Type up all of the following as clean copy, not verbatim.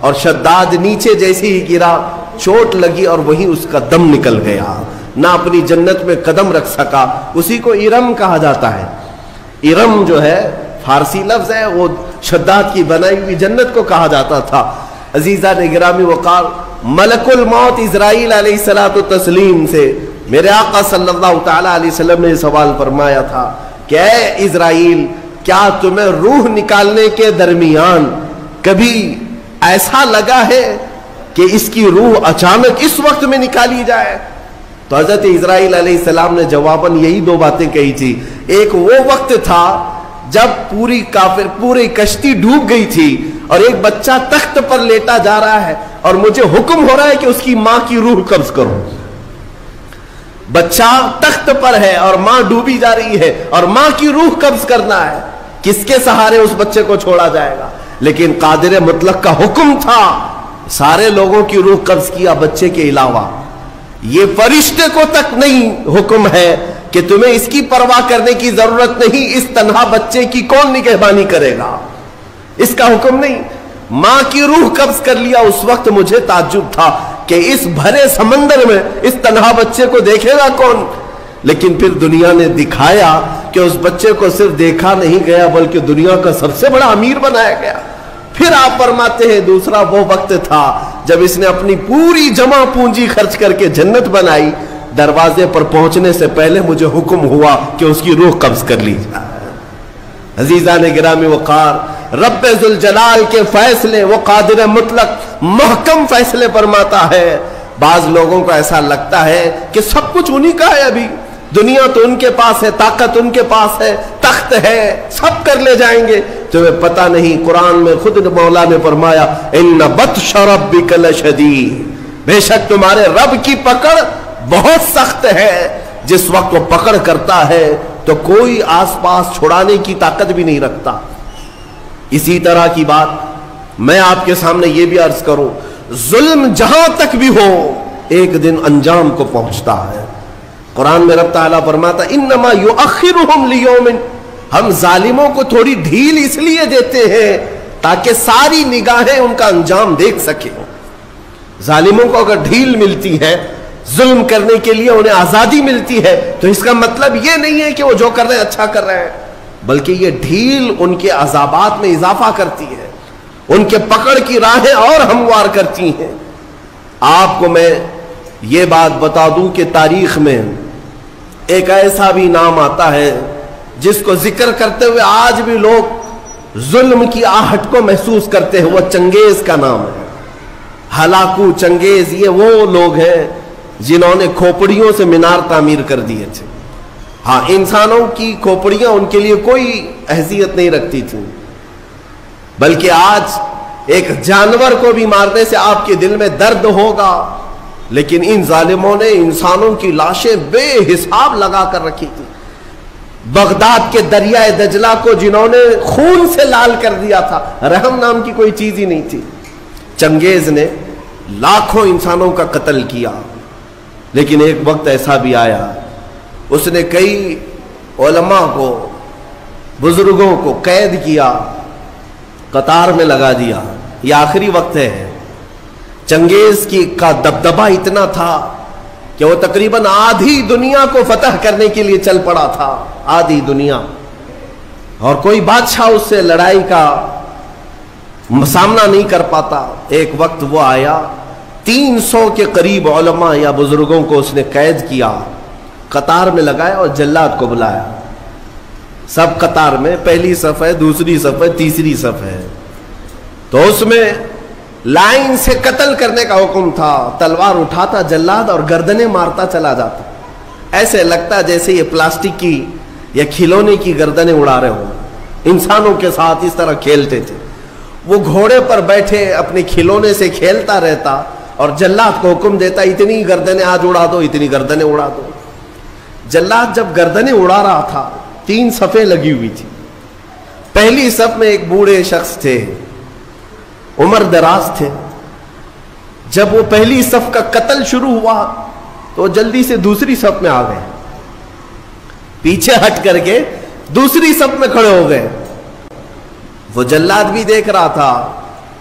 اور شداد نیچے جیسے ہی گرا چوٹ لگی اور وہیں اس کا دم نکل گیا، نہ اپنی جنت میں قدم رکھ سکا۔ اسی کو ارم کہا جاتا ہے۔ ارم جو ہے فارسی لفظ ہے، وہ شداد کی بنائی ہوئی جنت کو کہا جاتا تھا۔ عزیزان گرامی وقار، ملک الموت اسرائیل علیہ الصلوۃ والتسلیم سے میرے آقا صلی اللہ تعالی علیہ وسلم نے سوال فرمایا تھا کہ اے اسرائیل، کیا تمہیں روح نکالنے کے درمیان کبھی ایسا لگا ہے کہ اس کی روح اچانک اس وقت میں نکالی جائے؟ تو حضرت اسرائیل علیہ السلام نے جواباً یہی دو باتیں کہی تھی۔ ایک وہ وقت تھا جب پوری کشتی ڈوب گئی تھی اور ایک بچہ تخت پر لیٹا جا رہا ہے اور مجھے حکم ہو رہا ہے کہ اس کی ماں کی روح قبض کرو۔ بچہ تخت پر ہے اور ماں ڈوبی جا رہی ہے اور ماں کی روح قبض کرنا ہے، کس کے سہارے اس بچے کو چھوڑا جائے گا؟ لیکن قادر مطلق کا حکم تھا، سارے لوگوں کی روح قبض کیا بچے کے علاوہ۔ یہ فرشتے کو تک نہیں حکم ہے کہ تمہیں اس کی پرواہ کرنے کی ضرورت نہیں، اس تنہا بچے کی کون نگہبانی کرے گا، اس کا حکم نہیں۔ ماں کی روح قبض کر لیا۔ اس وقت مجھے تعجب تھا کہ اس بھرے سمندر میں اس تنہا بچے کو دیکھے گا کون؟ لیکن پھر دنیا نے دکھایا کہ اس بچے کو صرف دیکھا نہیں گیا بلکہ دنیا کا سب سے بڑا امیر بنایا گیا۔ پھر آپ فرماتے ہیں دوسرا وہ وقت تھا جب اس نے اپنی پوری جمع پونجی خرچ کر کے جنت بنائی، دروازے پر پہنچنے سے پہلے مجھے حکم ہوا کہ اس کی روح قبض کر لی جائے۔ عزیزان گرامی وقار، رب ذوالجلال کے فیصلے، وہ قادر مطلق محکم فیصلے فرماتا ہے۔ بعض لوگوں کو ایسا لگتا ہے کہ سب کچھ انہی کا ہے، ابھی دنیا تو ان کے پاس ہے، طاقت ان کے پاس ہے، تخت ہے، سب کر لے جائیں گے۔ تمہیں پتہ نہیں، قرآن میں خود مولا نے فرمایا ان بطش ربک لشدید، بے شک تمہارے رب کی پکڑ بہت سخت ہے۔ جس وقت وہ پکڑ کرتا ہے تو کوئی آس پاس چھڑانے کی طاقت بھی نہیں رکھتا۔ اسی طرح کی بات میں آپ کے سامنے یہ بھی عرض کروں، ظلم جہاں تک بھی ہو ایک دن انجام کو پہنچتا ہے۔ قرآن میں رب تعالیٰ فرماتا انما یؤخرہم لیوم، ہم ظالموں کو تھوڑی ڈھیل اس لیے دیتے ہیں تاکہ ساری نگاہیں ان کا انجام دیکھ سکیں۔ ظالموں کو اگر ڈھیل ملتی ہے، ظلم کرنے کے لیے انہیں آزادی ملتی ہے، تو اس کا مطلب یہ نہیں ہے کہ وہ جو کر رہے ہیں اچھا کر رہے ہیں، بلکہ یہ ڈھیل ان کے عذابات میں اضافہ کرتی ہے، ان کے پکڑ کی راہیں اور ہموار کرتی ہیں۔ آپ کو میں یہ بات بتا دوں کہ تاریخ میں ایک ایسا بھی نام آتا ہے جس کو ذکر کرتے ہوئے آج بھی لوگ ظلم کی آہٹ کو محسوس کرتے ہیں، وہ چنگیز کا نام ہے۔ ہلاکو چنگیز یہ وہ لوگ ہیں جنہوں نے کھوپڑیوں سے مینار تعمیر کر دیے تھے۔ ہاں، انسانوں کی کھوپڑیاں ان کے لیے کوئی حیثیت نہیں رکھتی تھیں، بلکہ آج ایک جانور کو بھی مارنے سے آپ کے دل میں درد ہوگا، لیکن ان ظالموں نے انسانوں کی لاشیں بے حساب لگا کر رکھی تھی۔ بغداد کے دریائے دجلہ کو جنہوں نے خون سے لال کر دیا تھا، رحم نام کی کوئی چیز ہی نہیں تھی۔ چنگیز نے لاکھوں انسانوں کا قتل کیا، لیکن ایک وقت ایسا بھی آیا اس نے کئی علماء کو، بزرگوں کو قید کیا، قطار میں لگا دیا۔ یہ آخری وقت ہے۔ چنگیز کا دبدبہ اتنا تھا کہ وہ تقریباً آدھی دنیا کو فتح کرنے کے لیے چل پڑا تھا، آدھی دنیا، اور کوئی بادشاہ اس سے لڑائی کا سامنا نہیں کر پاتا۔ ایک وقت وہ آیا، 300 کے قریب علماء یا بزرگوں کو اس نے قید کیا، قطار میں لگایا اور جلاد کو بلایا۔ سب قطار میں، پہلی صف ہے، دوسری صف ہے، تیسری صف ہے، تو اس میں لائن سے قتل کرنے کا حکم تھا۔ تلوار اٹھاتا جلاد اور گردنیں مارتا چلا جاتا، ایسے لگتا جیسے یہ پلاسٹک کی یا کھلونے کی گردنیں اڑا رہے ہوں۔ انسانوں کے ساتھ اس طرح کھیلتے تھے۔ وہ گھوڑے پر بیٹھے اپنے کھلونے سے کھیلتا رہتا اور جلاد کو حکم دیتا اتنی گردنیں آج اڑا دو، اتنی گردنیں اڑا دو۔ جلاد جب گردنیں اڑا رہا تھا، 3 صفیں لگی ہوئی تھی۔ پہلی صف میں ایک بوڑھے شخص تھے، عمر دراز تھے۔ جب وہ پہلی صف کا قتل شروع ہوا تو جلدی سے دوسری صف میں آ گئے، پیچھے ہٹ کر کے دوسری صف میں کھڑے ہو گئے۔ وہ جلاد بھی دیکھ رہا تھا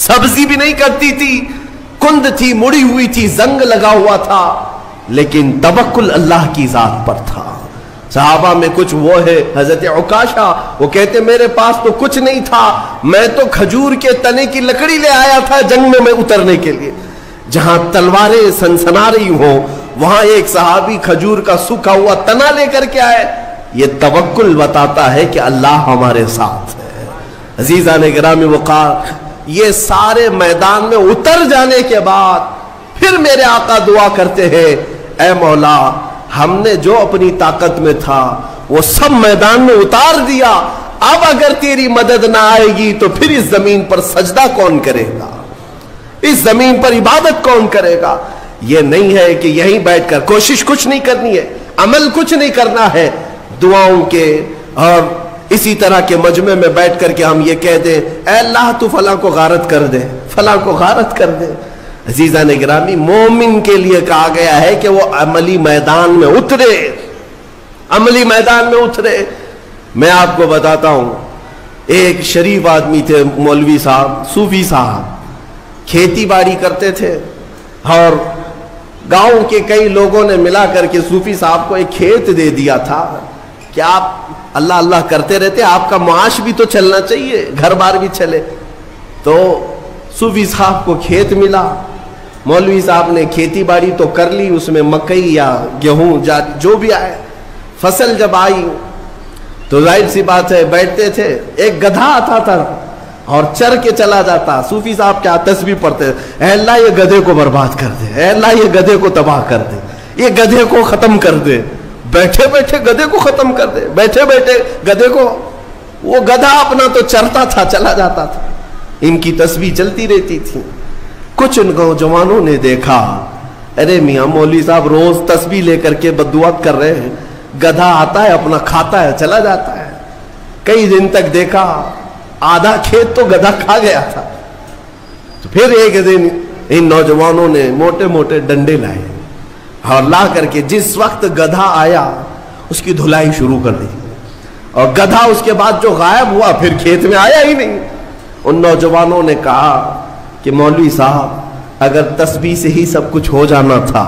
سبزی بھی نہیں کرتی تھی، کند تھی، مڑی ہوئی تھی، زنگ لگا ہوا تھا، لیکن توکل اللہ کی ذات پر تھا۔ صحابہ میں کچھ وہ ہے حضرت عکاشہ، وہ کہتے میرے پاس تو کچھ نہیں تھا، میں تو کھجور کے تنے کی لکڑی لے آیا تھا جنگ میں اترنے کے لیے۔ جہاں تلواریں سنسنا رہی ہوں وہاں ایک صحابی کھجور کا سوکھا ہوا تنا لے کر کے آئے۔ یہ توکل بتاتا ہے کہ اللہ ہمارے ساتھ ہے۔ عزیزان گرامی وقار، یہ سارے میدان میں اتر جانے کے بعد پھر میرے آقا دعا کرتے ہیں، اے مولا ہم نے جو اپنی طاقت میں تھا وہ سب میدان میں اتار دیا، اب اگر تیری مدد نہ آئے گی تو پھر اس زمین پر سجدہ کون کرے گا، اس زمین پر عبادت کون کرے گا؟ یہ نہیں ہے کہ یہیں بیٹھ کر کوشش کچھ نہیں کرنی ہے، عمل کچھ نہیں کرنا ہے، دعاؤں کے اور اسی طرح کے مجمع میں بیٹھ کر کے ہم یہ کہہ دیں اے اللہ تو فلاں کو غارت کر دے، فلاں کو غارت کر دے۔ عزیزان گرامی، مومن کے لیے کہا گیا ہے کہ وہ عملی میدان میں اترے، عملی میدان میں اترے۔ میں آپ کو بتاتا ہوں، ایک شریف آدمی تھے، مولوی صاحب، صوفی صاحب، کھیتی باڑی کرتے تھے، اور گاؤں کے کئی لوگوں نے ملا کر کے صوفی صاحب کو ایک کھیت دے دیا تھا کہ آپ اللہ اللہ کرتے رہتے، آپ کا معاش بھی تو چلنا چاہیے، گھر بار بھی چلے۔ تو صوفی صاحب کو کھیت ملا، مولوی صاحب نے کھیتی باڑی تو کر لی، اس میں مکئی یا گیہوں جو بھی آئے، فصل جب آئی تو ظاہر سی بات ہے بیٹھتے تھے، ایک گدھا آتا تھا اور چر کے چلا جاتا۔ صوفی صاحب کیا تسبیح پڑھتے، اے اللہ یہ گدھے کو برباد کر دے، اے اللہ یہ گدھے کو تباہ کر دے، یہ گدھے کو ختم کر دے، بیٹھے بیٹھے گدھے کو ختم کر دے، بیٹھے بیٹھے گدھے کو۔ وہ گدھا اپنا تو چرتا تھا، چلا جاتا تھا، ان کی تسبیح چلتی رہتی تھی۔ کچھ نوجوانوں نے دیکھا، ارے میاں مولوی صاحب روز تسبیح لے کر کے بددعات کر رہے ہیں، گدھا آتا ہے اپنا کھاتا ہے چلا جاتا ہے۔ کئی دن تک دیکھا، آدھا کھیت تو گدھا کھا گیا تھا۔ تو پھر ایک دن ان نوجوانوں نے موٹے موٹے ڈنڈے لائے اور لا کر کے جس وقت گدھا آیا اس کی دھلائی شروع کر دی، اور گدھا اس کے بعد جو غائب ہوا پھر کھیت میں آیا ہی نہیں۔ ان نوجوانوں نے کہا کہ مولوی صاحب اگر تسبیح سے ہی سب کچھ ہو جانا تھا،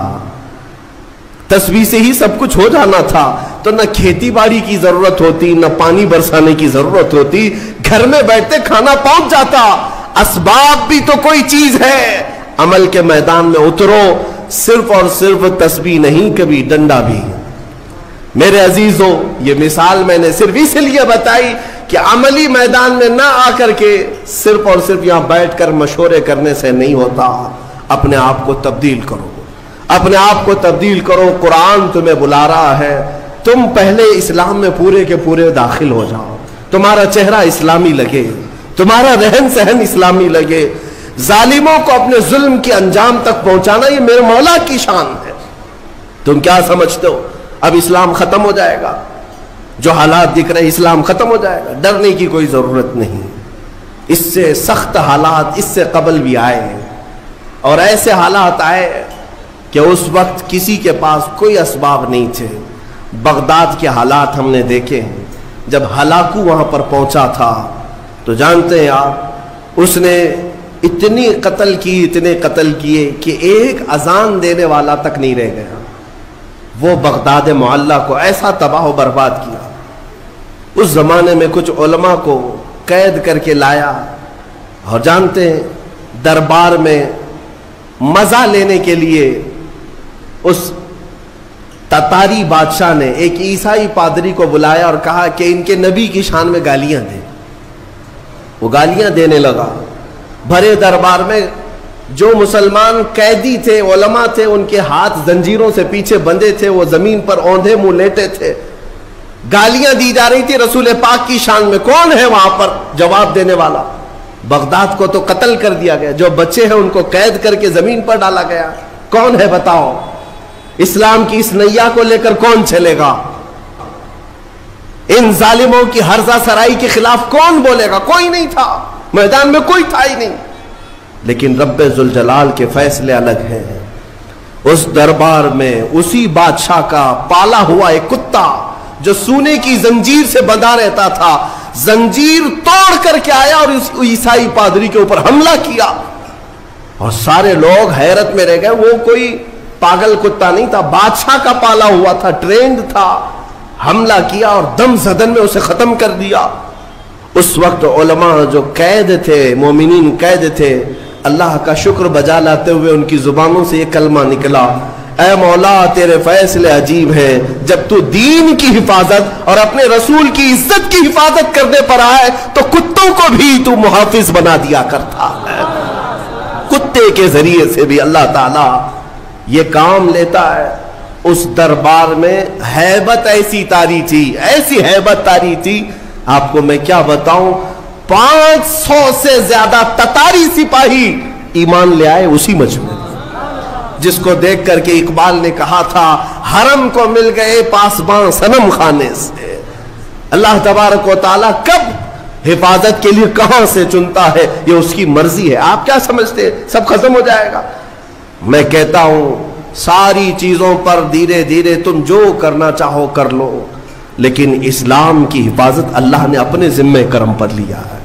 تسبیح سے ہی سب کچھ ہو جانا تھا تو نہ کھیتی باڑی کی ضرورت ہوتی، نہ پانی برسانے کی ضرورت ہوتی، گھر میں بیٹھتے کھانا پہنچ جاتا۔ اسباب بھی تو کوئی چیز ہے، عمل کے میدان میں اترو، صرف اور صرف تسبیح نہیں، کبھی ڈنڈا بھی۔ میرے عزیزوں، یہ مثال میں نے صرف اس لیے بتائی کہ عملی میدان میں نہ آ کر کے صرف اور صرف یہاں بیٹھ کر مشورے کرنے سے نہیں ہوتا، اپنے آپ کو تبدیل کرو، اپنے آپ کو تبدیل کرو۔ قرآن تمہیں بلا رہا ہے، تم پہلے اسلام میں پورے کے پورے داخل ہو جاؤ، تمہارا چہرہ اسلامی لگے، تمہارا رہن سہن اسلامی لگے۔ ظالموں کو اپنے ظلم کے انجام تک پہنچانا یہ میرے مولا کی شان ہے۔ تم کیا سمجھتے ہو اب اسلام ختم ہو جائے گا؟ جو حالات دکھ رہے اسلام ختم ہو جائے گا؟ ڈرنے کی کوئی ضرورت نہیں، اس سے سخت حالات اس سے قبل بھی آئے ہیں، اور ایسے حالات آئے کہ اس وقت کسی کے پاس کوئی اسباب نہیں تھے۔ بغداد کے حالات ہم نے دیکھے ہیں، جب ہلاکو وہاں پر پہنچا تھا تو جانتے ہیں آپ، اس نے اتنی قتل کی، اتنے قتل کیے کہ ایک اذان دینے والا تک نہیں رہ گیا۔ وہ بغداد معلیٰ کو ایسا تباہ و برباد کیا۔ اس زمانے میں کچھ علماء کو قید کر کے لایا، اور جانتے ہیں دربار میں مزہ لینے کے لیے اس تتاری بادشاہ نے ایک عیسائی پادری کو بلایا اور کہا کہ ان کے نبی کی شان میں گالیاں دے۔ وہ گالیاں دینے لگا بھرے دربار میں۔ جو مسلمان قیدی تھے، علماء تھے، ان کے ہاتھ زنجیروں سے پیچھے بندھے تھے، وہ زمین پر اوندھے منہ لیٹے تھے، گالیاں دی جا رہی تھی رسول پاک کی شان میں۔ کون ہے وہاں پر جواب دینے والا؟ بغداد کو تو قتل کر دیا گیا، جو بچے ہیں ان کو قید کر کے زمین پر ڈالا گیا۔ کون ہے بتاؤ؟ اسلام کی اس نیا کو لے کر کون چلے گا؟ ان ظالموں کی ہرزہ سرائی کے خلاف کون بولے گا؟ کوئی نہیں تھا، میدان میں کوئی تھا ہی نہیں۔ لیکن رب ذوالجلال کے فیصلے الگ ہیں۔ اس دربار میں اسی بادشاہ کا پالا ہوا ایک کتا جو سونے کی زنجیر سے بندھا رہتا تھا، زنجیر توڑ کر کے آیا اور اس عیسائی پادری کے اوپر حملہ کیا، اور سارے لوگ حیرت میں رہ گئے. وہ کوئی پاگل کتا نہیں تھا، بادشاہ کا پالا ہوا تھا، ٹرینڈ تھا. حملہ کیا اور دم زدن میں اسے ختم کر دیا. اس وقت علماء جو قید تھے، مومنین قید تھے، اللہ کا شکر بجا لاتے ہوئے ان کی زبانوں سے یہ کلمہ نکلا: اے مولا تیرے فیصلے عجیب ہیں، جب تو دین کی حفاظت اور اپنے رسول کی عزت کی حفاظت کرنے پر آئے تو کتوں کو بھی تو محافظ بنا دیا کرتا ہے. کتے کے ذریعے سے بھی اللہ تعالی یہ کام لیتا ہے. اس دربار میں ہیبت ایسی طاری تھی، ایسی ہیبت طاری تھی، آپ کو میں کیا بتاؤں. 500 سے زیادہ تتاری سپاہی ایمان لے آئے اسی مجمع، جس کو دیکھ کر کے اقبال نے کہا تھا: حرم کو مل گئے پاسباں صنم خانے سے. اللہ تبارک و تعالیٰ کب حفاظت کے لیے کہاں سے چنتا ہے یہ اس کی مرضی ہے. آپ کیا سمجھتے سب ختم ہو جائے گا؟ میں کہتا ہوں ساری چیزوں پر دھیرے دھیرے تم جو کرنا چاہو کر لو، لیکن اسلام کی حفاظت اللہ نے اپنے ذمہ کرم پر لیا ہے.